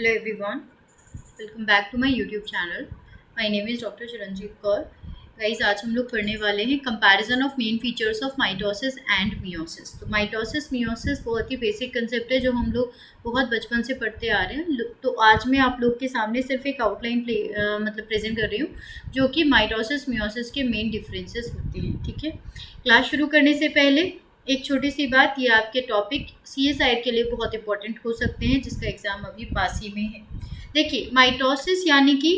Hello everyone, welcome back to my YouTube channel. My name is Dr. Chiranjeev Kaur. Guys आज हम लोग पढ़ने वाले हैं comparison of main features of mitosis and meiosis. तो mitosis meiosis बहुत ही basic concept है जो हम लोग बहुत बचपन से पढ़ते आ रहे हैं। तो आज मैं आप लोग के सामने सिर्फ एक आउटलाइन मतलब प्रेजेंट कर रही हूँ जो कि माइटोसिस मियोसिस के मेन डिफरेंसेस होते हैं। ठीक है, क्लास शुरू करने से पहले एक छोटी सी बात, ये आपके टॉपिक सीए साइड के लिए बहुत इंपॉर्टेंट हो सकते हैं जिसका एग्ज़ाम अभी पास ही में है। देखिए, माइटोसिस यानी कि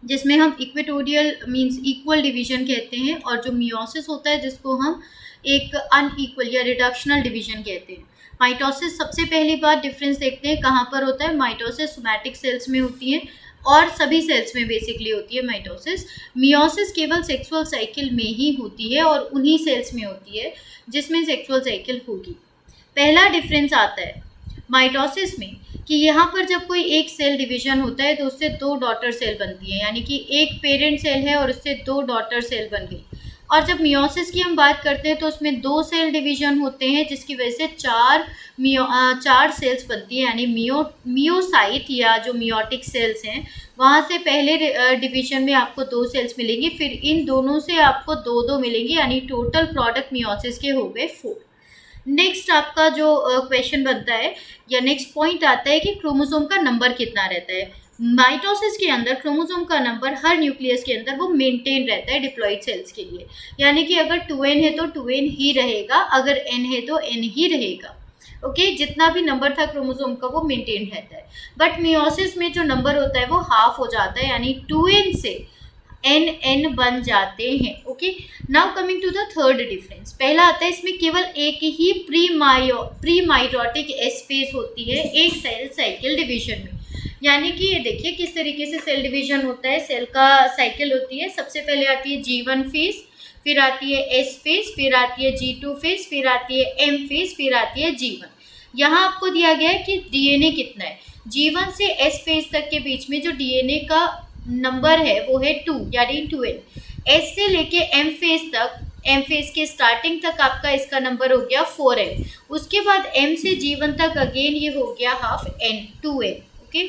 जिसमें हम इक्वेटोरियल मींस इक्वल डिवीजन कहते हैं, और जो मियोसिस होता है जिसको हम एक अनइक्वल या रिडक्शनल डिवीजन कहते हैं। माइटोसिस सबसे पहली बात डिफरेंस देखते हैं कहाँ पर होता है। माइटोसिस सोमैटिक सेल्स में होती है और सभी सेल्स में बेसिकली होती है माइटोसिस। मियोसिस केवल सेक्सुअल साइकिल में ही होती है और उन्हीं सेल्स में होती है जिसमें सेक्सुअल साइकिल होगी। पहला डिफरेंस आता है माइटोसिस में कि यहाँ पर जब कोई एक सेल डिवीजन होता है तो उससे दो डॉटर सेल बनती है, यानी कि एक पेरेंट सेल है और उससे दो डॉटर सेल बन गई। और जब मियोसिस की हम बात करते हैं तो उसमें दो सेल डिवीजन होते हैं जिसकी वजह से चार सेल्स बनती है, यानी मियोसाइट या जो मियोटिक सेल्स हैं वहाँ से पहले डिवीजन में आपको दो सेल्स मिलेंगी, फिर इन दोनों से आपको दो दो मिलेंगी, यानी टोटल प्रोडक्ट मियोसिस के हो गए 4। नेक्स्ट आपका जो क्वेश्चन बनता है या नेक्स्ट पॉइंट आता है कि क्रोमोसोम का नंबर कितना रहता है। माइटोसिस के अंदर क्रोमोसोम का नंबर हर न्यूक्लियस के अंदर वो मेंटेन रहता है डिप्लॉइड सेल्स के लिए, यानी कि अगर 2n है तो 2n ही रहेगा, अगर n है तो n ही रहेगा। ओके, जितना भी नंबर था क्रोमोसोम का वो मेंटेन रहता है। बट मियोसिस में जो नंबर होता है वो हाफ हो जाता है, यानी 2n से n बन जाते हैं। Okay, now coming to the third difference. पहला आता है इसमें केवल एक ही प्री माइटोटिक एस फेज होती है एक सेल साइकिल डिवीजन में, यानी कि ये देखिए किस तरीके से सेल डिवीजन होता है। सेल का साइकिल होती है, सबसे पहले आती है G1 फेज, फिर आती है S फेज, फिर आती है G2 फेज, फिर आती है M फेज, फिर आती है G1। यहाँ आपको दिया गया है कि डीएनए कितना है। G1 से S फेज तक के बीच में जो डीएनए का नंबर है वो है 2, यानी 2n। S से लेके M फेज तक, M फेज के स्टार्टिंग तक आपका इसका नंबर हो गया 4n। उसके बाद M से G1 तक अगेन ये हो गया हाफ n, 2n। ओके,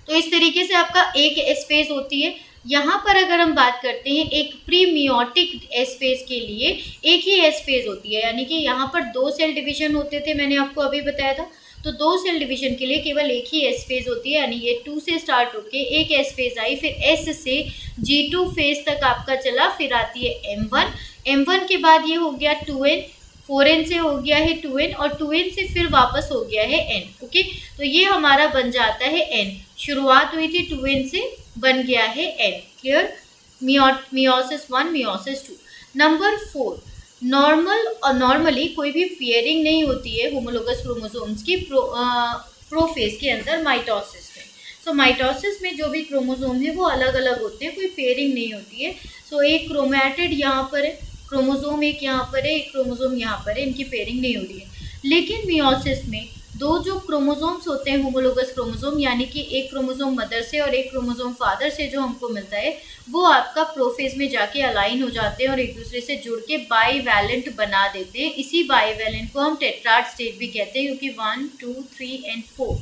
तो इस तरीके से आपका एक एस फेज होती है। यहाँ पर अगर हम बात करते हैं एक प्रीमियोटिक एस फेज के लिए एक ही एस फेज होती है, यानी कि यहाँ पर दो सेल डिवीजन होते थे, मैंने आपको अभी बताया था। तो दो सेल डिवीजन के लिए केवल एक ही एस फेज होती है, यानी ये 2 से स्टार्ट होके एक एस फेज आई, फिर एस से G2 फेज तक आपका चला, फिर आती है M1। M1 के बाद ये हो गया 2n, 4n से हो गया है 2n, और 2n से फिर वापस हो गया है n। ओके, तो ये हमारा बन जाता है n। शुरुआत हुई थी 2n से, बन गया है n। Clear? Meiosis 1, meiosis 2। Number 4, normally कोई भी पेयरिंग नहीं होती है होमोलोगस क्रोमोसोम्स की प्रोफेज के अंदर माइटोसिस में। सो माइटोसिस में जो भी क्रोमोसोम है वो अलग अलग होते हैं, कोई पेयरिंग नहीं होती है। सो एक क्रोमैटिड यहाँ पर है, क्रोमोसोम एक यहाँ पर है, एक क्रोमोसोम यहाँ पर है, इनकी पेयरिंग नहीं हो रही है। लेकिन मियोसिस में दो जो क्रोमोसोम्स होते हैं होमोलोगस क्रोमोसोम, यानी कि एक क्रोमोसोम मदर से और एक क्रोमोसोम फादर से जो हमको मिलता है, वो आपका प्रोफेज में जाके अलाइन हो जाते हैं और एक दूसरे से जुड़ के बाईवैलेंट बना देते हैं। इसी बाईवैलेंट को हम टेट्राड स्टेट भी कहते हैं, क्योंकि 1, 2, 3 एंड 4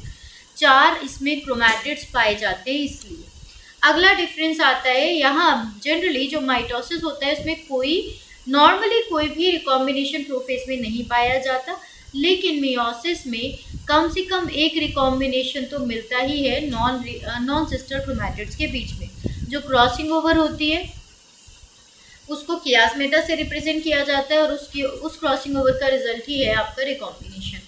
चार इसमें क्रोमैटिड्स पाए जाते हैं इसलिए। अगला डिफरेंस आता है, यहाँ जनरली जो माइटोसिस होता है उसमें नॉर्मली कोई भी रिकॉम्बिनेशन प्रोफेज में नहीं पाया जाता, लेकिन मियोसिस में कम से कम एक रिकॉम्बिनेशन तो मिलता ही है नॉन सिस्टर क्रोमैटिड्स के बीच में। जो क्रॉसिंग ओवर होती है उसको कियास्मेटा से रिप्रेजेंट किया जाता है और उस क्रॉसिंग ओवर का रिजल्ट ही है आपका रिकॉम्बिनेशन।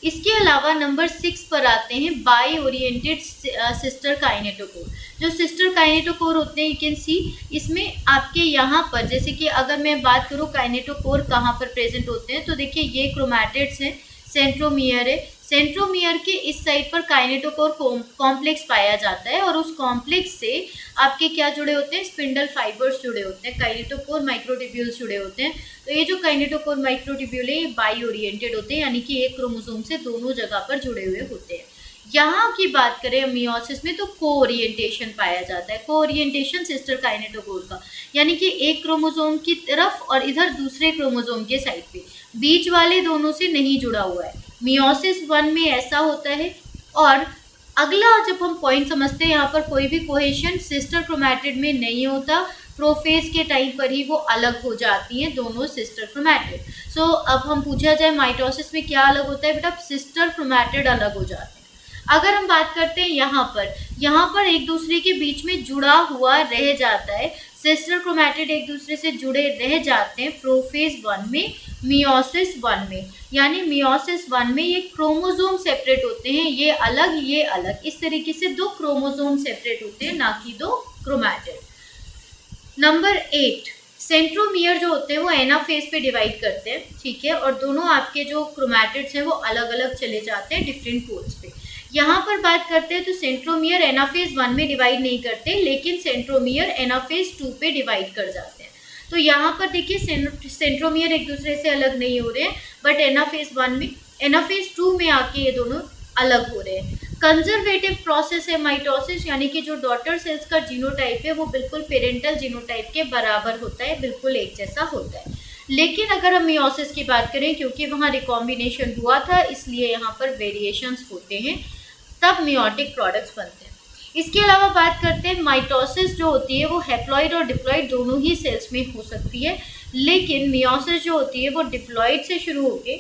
इसके अलावा नंबर 6 पर आते हैं बाई ओरिएंटेड सिस्टर काइनेटोकोर। जो सिस्टर काइनेटोकोर होते हैं, यू कैन सी इसमें आपके यहाँ पर, जैसे कि अगर मैं बात करूँ काइनेटोकोर कहाँ पर प्रेजेंट होते हैं, तो देखिए ये क्रोमैटिड्स हैं, सेंट्रोमियर है, सेंट्रोमियर के इस साइड पर काइनेटोकोर कॉम्प्लेक्स पाया जाता है और उस कॉम्प्लेक्स से आपके क्या जुड़े होते हैं, स्पिंडल फाइबर्स जुड़े होते हैं, काइनेटोकोर माइक्रोट्यूब्यूल्स जुड़े होते हैं। तो ये जो काइनेटोकोर माइक्रोट्यूब्यूल है ये बाई ओरिएंटेड होते हैं, यानी कि एक क्रोमोसोम से दोनों जगह पर जुड़े हुए होते हैं। यहाँ की बात करें मियोसिस में तो को ओरिएंटेशन पाया जाता है, को ओरिएंटेशन सिस्टर काइनेटोकोर का, यानी कि एक क्रोमोसोम की तरफ और इधर दूसरे क्रोमोसोम के साइड पे, बीच वाले दोनों से नहीं जुड़ा हुआ है। मियोसिस 1 में ऐसा होता है, और अगला जब हम पॉइंट समझते हैं, यहाँ पर कोई भी कोहेशन सिस्टर क्रोमैटिड में नहीं होता, प्रोफेज के टाइम पर ही वो अलग हो जाती हैं दोनों सिस्टर क्रोमैटिड। सो अब हम पूछा जाए माइटोसिस में क्या अलग होता है बेटा, सिस्टर क्रोमैटिड अलग हो जाते हैं। अगर हम बात करते हैं यहाँ पर एक दूसरे के बीच में जुड़ा हुआ रह जाता है, सिस्टर क्रोमैटिड एक दूसरे से जुड़े रह जाते हैं प्रोफेज 1 में, मियोसिस 1 में। यानी मियोसिस 1 में ये क्रोमोसोम सेपरेट होते हैं, ये अलग, इस तरीके से दो क्रोमोसोम सेपरेट होते हैं, ना कि दो क्रोमैटिड। नंबर 8, सेंट्रोमियर जो होते हैं वो एनाफेज पे डिवाइड करते हैं, ठीक है, और दोनों आपके जो क्रोमैटिड्स हैं वो अलग अलग चले जाते हैं डिफरेंट पोल्स पे। यहाँ पर बात करते हैं तो सेंट्रोमियर एनाफेज 1 में डिवाइड नहीं करते, लेकिन सेंट्रोमियर एनाफेज 2 पे डिवाइड कर जाते हैं। तो यहाँ पर देखिए सेंट्रोमियर एक दूसरे से अलग नहीं हो रहे हैं, बट एनाफेज 1 में, एनाफेज 2 में आके ये दोनों अलग हो रहे हैं। कंजर्वेटिव प्रोसेस है माइटोसिस, यानी कि जो डॉटर सेल्स का जीनोटाइप है वो बिल्कुल पेरेंटल जीनोटाइप के बराबर होता है, बिल्कुल एक जैसा होता है। लेकिन अगर हम मियोसिस की बात करें, क्योंकि वहाँ रिकॉम्बिनेशन हुआ था इसलिए यहाँ पर वेरिएशंस होते हैं, तब मियोटिक प्रोडक्ट्स बनते हैं। इसके अलावा बात करते हैं माइटोसिस जो होती है वो हैप्लॉइड और डिप्लॉइड दोनों ही सेल्स में हो सकती है, लेकिन मियोसिस जो होती है वो डिप्लॉइड से शुरू होके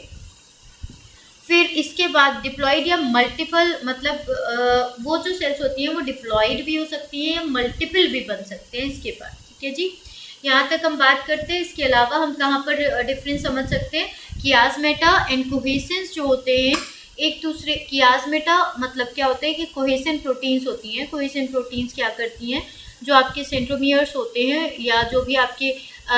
फिर इसके बाद डिप्लॉइड या मल्टीपल, मतलब वो जो सेल्स होती हैं वो डिप्लॉइड भी हो सकती हैं या मल्टीपल भी बन सकते हैं इसके बाद, ठीक है जी। यहाँ तक हम बात करते हैं। इसके अलावा हम कहाँ पर डिफरेंस समझ सकते हैं, कियास्मेटा एंड कोहेसेंस जो होते हैं एक दूसरे, कियास्मेटा मतलब क्या होता है कि कोहेसन प्रोटीन्स होती हैं, कोहेसन प्रोटीन्स क्या करती हैं, जो आपके सेंट्रोमियर्स होते हैं या जो भी आपके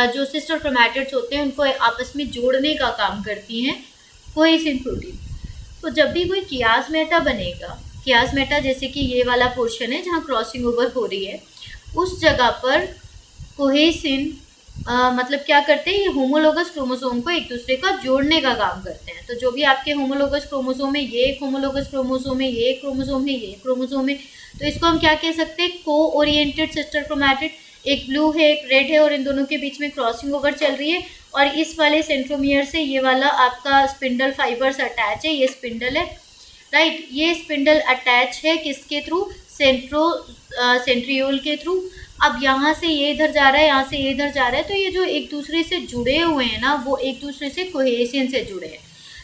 जो सिस्टर क्रोमैटिड्स होते हैं उनको आपस में जोड़ने का काम करती हैं कोहेसन प्रोटीन। तो जब भी कोई कियास्मेटा बनेगा, कियास्मेटा जैसे कि ये वाला पोर्शन है जहाँ क्रॉसिंग ओवर हो रही है, उस जगह पर कोहेसिन मतलब क्या करते हैं, ये होमोलोगस क्रोमोसोम को एक दूसरे का जोड़ने का काम करते हैं। तो जो भी आपके होमोलोगस क्रोमोसोम है, ये एक होमोलोगस क्रोमोसोम है, ये एक क्रोमोसोम है, ये क्रोमोसोम है, तो इसको हम क्या कह सकते हैं, को ओरिएंटेड सिस्टर क्रोमैटिड। एक ब्लू है एक रेड है और इन दोनों के बीच में क्रॉसिंग ओवर चल रही है, और इस वाले सेंट्रोमियर से ये वाला आपका स्पिंडल फाइबर्स अटैच है, ये स्पिंडल है, राइट। ये स्पिंडल अटैच है किसके थ्रू, सेंट्रियोल के थ्रू। अब यहाँ से ये इधर जा रहा है, यहाँ से ये इधर जा रहा है, तो ये जो एक दूसरे से जुड़े हुए हैं ना, वो एक दूसरे से कोहेसन से जुड़े हैं।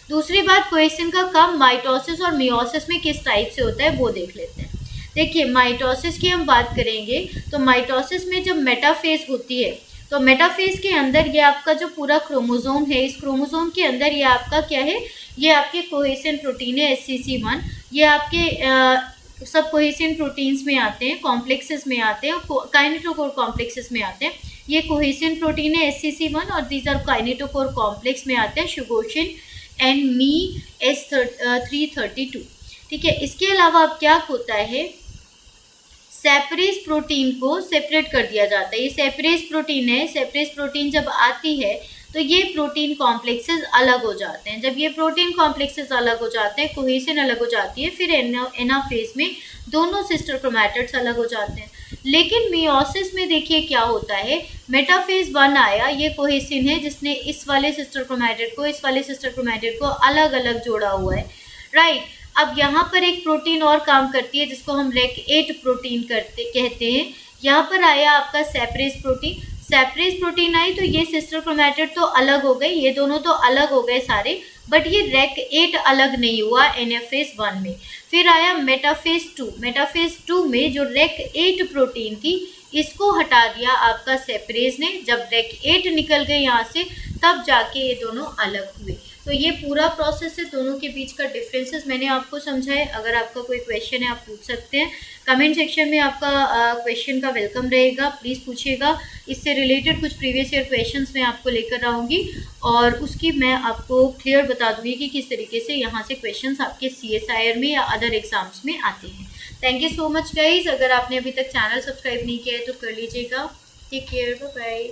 दूसरी बात, कोहेसन का काम माइटोसिस और मियोसिस में किस टाइप से होता है वो देख लेते हैं। देखिए माइटोसिस की हम बात करेंगे तो माइटोसिस में जब मेटाफेज होती है, तो मेटाफेज के अंदर ये आपका जो पूरा क्रोमोसोम है, इस क्रोमोसोम के अंदर ये आपका क्या है, ये आपके कोहेसन प्रोटीन है SCC1, ये आपके सब कोहेसन प्रोटीन्स में आते हैं, कॉम्प्लेक्सेस में आते हैं, काइनेटोकोर कॉम्प्लेक्सेस में आते हैं। ये कोहेसन प्रोटीन है SCC1 और दीज आर काइनेटोकोर कॉम्प्लेक्स में आते हैं शुगोशिन एंड मी S332, ठीक है। इसके अलावा अब क्या होता है, सेपरेज प्रोटीन को सेपरेट कर दिया जाता है। ये सेपरेज प्रोटीन है, सेपरेज प्रोटीन जब आती है तो ये प्रोटीन कॉम्प्लेक्सेस अलग हो जाते हैं। जब ये प्रोटीन कॉम्प्लेक्सेस अलग हो जाते हैं, कोहेसन अलग हो जाती है, फिर एनाफेज में दोनों सिस्टर क्रोमैटिड्स अलग हो जाते हैं। लेकिन मियोसिस में देखिए क्या होता है, मेटाफेज 1 आया, ये कोहेसन है जिसने इस वाले सिस्टर क्रोमैटिड को इस वाले सिस्टर क्रोमैटिड को अलग अलग जोड़ा हुआ है, राइट। अब यहाँ पर एक प्रोटीन और काम करती है जिसको हम REC8 प्रोटीन कहते हैं। यहाँ पर आया आपका सेपरेज प्रोटीन, सेपरेज प्रोटीन आई तो ये सिस्टर क्रोमैटिड तो अलग हो गई, ये दोनों तो अलग हो गए सारे, बट ये REC8 अलग नहीं हुआ एनाफेज 1 में। फिर आया मेटाफेज 2, मेटाफेज 2 में जो REC8 प्रोटीन थी इसको हटा दिया आपका सेपरेज ने। जब REC8 निकल गए यहाँ से तब जाके ये दोनों अलग हुए। तो ये पूरा प्रोसेस है, दोनों के बीच का डिफरेंसेस मैंने आपको समझाए। अगर आपका कोई क्वेश्चन है आप पूछ सकते हैं, कमेंट सेक्शन में आपका क्वेश्चन का वेलकम रहेगा, प्लीज़ पूछिएगा। इससे रिलेटेड कुछ प्रीवियस ईयर क्वेश्चंस मैं आपको लेकर आऊँगी और उसकी मैं आपको क्लियर बता दूँगी कि किस तरीके से यहाँ से क्वेश्चंस आपके CSIR में या अदर एग्जाम्स में आते हैं। Thank you so much guys. अगर आपने अभी तक चैनल सब्सक्राइब नहीं किया है तो कर लीजिएगा। Take care, bye bye.